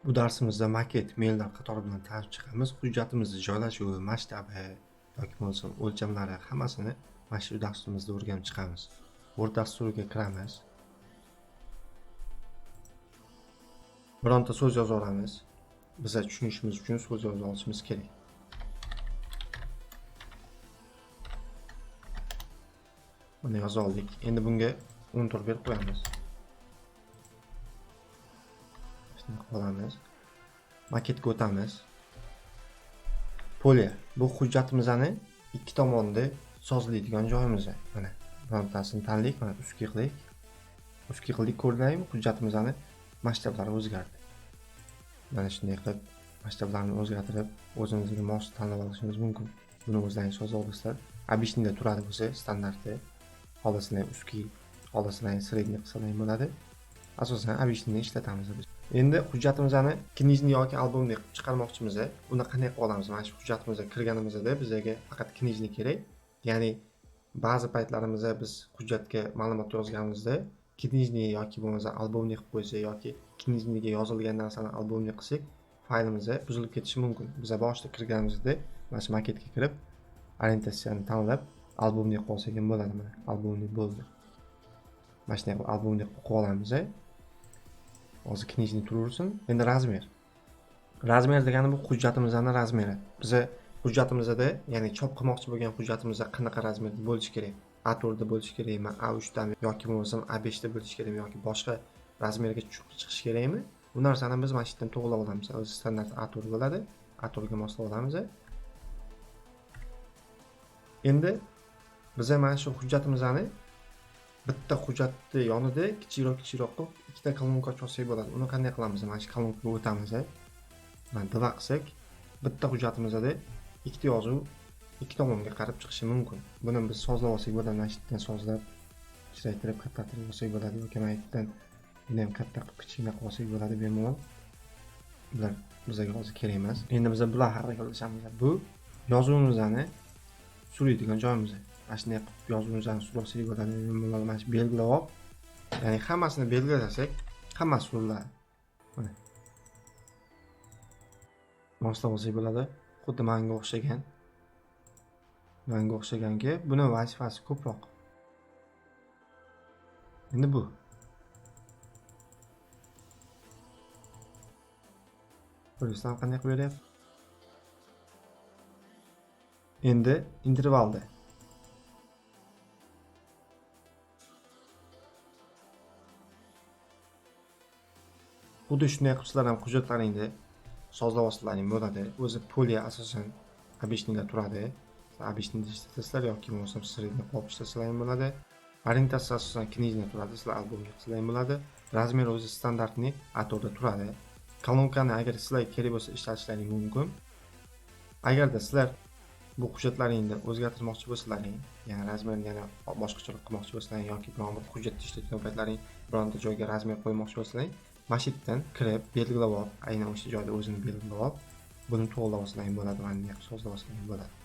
Bu darsimizda maket, me'llar qatori bilan tanishib chiqamiz. Hujjatimizni joylashuvi, masshtabi yoki bo'lmasam o'lchamlari hammasini mana shu dasturimizda o'rganib chiqamiz. Word dasturiga kiramiz. Bironta so'z yoza olamiz. Biza tushunishimiz uchun so'z yoza olishimiz kerak. Buni yoza oldik. Endi bunga 14 berib qo'yamiz. Shuni qilamiz. Maketga o'tamiz. Polya. Bu hujjatimizni ikki tomonda sozlaydigan joyimiz. Mana birontasini tanlaylik, mana ustki qildik. Ustki qildik, ko'rdingizmi? Hujjatimizni masshtablari o'zgardi. Mana shunday qilib masshtablarni o'zgartirib, o'zingizga mos tanlab olishingiz mumkin. Buni o'zlaringiz yoza olasizlar. Обычныйda turadi bo'lsa, standarti. Xohlasanglar ustki, xohlasanglar средний qilsanglar bo'ladi. Asosan обычныйni ishlatamiz biz. Endi hujjatimizni knijniy yoki albomni qilib chiqarmoqchimiz. Uni qanday qilib olamiz? Mana shu hujjatimizga kirganimizda bizga faqat knijniy kerak. Ya'ni ba'zi paytlarimizda biz hujjatga ma'lumot yozganimizda knijniy yoki bo'lmasa albomni qilib qo'ysa yoki knijniyga yozilgan narsani albomni qilsak, faylimiz buzilib ketishi mumkin. Biz boshida kirganimizda mana shu maketga kirib, orientatsiyani tanlab albomni qilib olsak ham bo'ladi. Mana albomni bo'ldi. Mana shunday qilib albomni qilib olamiz. Hozir knijniy turaversin. Endi razmer. Razmer degani bu hujjatimizning razmeri. Biz hujjatimizda, ya'ni chop qilmoqchi bo'lgan hujjatimizda qanaqa razmerda bo'lishi kerak? A4 da bo'lishi kerakmi? A3 dami yoki bo'lmasam A5 da bo'lishi kerakmi yoki boshqa razmerga chiqish kerakmi? Bu narsani biz mana shu yerdan to'g'rilab olamiz. O'zi standart A4 bo'ladi. A4 ga moslab olamiz. Endi biz mana shu hujjatimizni bitta hujjatni yonida kichikroq qilib ikkita kolonka ochsak bo'ladi. Uni qanday qilamiz? Mana shu kolonkaga o'tamiz. Mana dila qilsak, bitta hujjatimizda ikkita yozuv ikki tomonga qarab chiqishi mumkin. Buni biz sozlab olsak bo'ladi. Mana shu yerdan sozlab, kichraytirib, kattatirib olsak bo'ladi yoki mana yerdan buni ham katta qilib kichkina qilib olsak bo'ladi bemalol. Bular bizga hozir kerak emas. Endi biz bular haqida gaplashamiz. Bu yozuvimizni suradigan joyimiz. Mana shunday qilib yozuvimizni sursak bo'ladi. Bemalol mana shu belgilab olib, ya'ni hammasini belgilasak, hammasi suriladi. Mana moslab olsak bo'ladi. Xuddi menga o'xshagan. Menga o'xshaganki, buni vazifasi ko'proq. Endi bu. Ko'rsam qanday qilib beryapti? Endi intervalda. Xuddi shunday qilib sizlar ham hujjatlaringni sozlab olsalaring bo'ladi. O'zi polya asosan обычныйda turadi. Обычныйda ishlatasizlar yoki bo'lmasam средний qilib ishlatsanglar ham bo'ladi. Orientatsiya asosan knijniy turadi, sizlar albomga qilsanglar ham bo'ladi. Razmer o'zi standartniy A4 da turadi. Kolonkani agar sizlarga kerak bo'lsa ishlatishlaring mumkin. Agarda sizlar bu hujjatlaringni o'zgartirmoqchi bo'lsalaring, ya'ni razmerni yana boshqacharoq qilmoqchi bo'lsalaring yoki biron bir hujjatni ishlatgan paytlaring bironta joyga razmer qo'ymoqchi bo'lsalaring, mashitdan kirib, belgilab olib, aynan o'sha joyda o'zini belgilab olib, buni to'g'rilab olsalaring bo'ladi, mana bunday qilib sozlab olsalaring bo'ladi.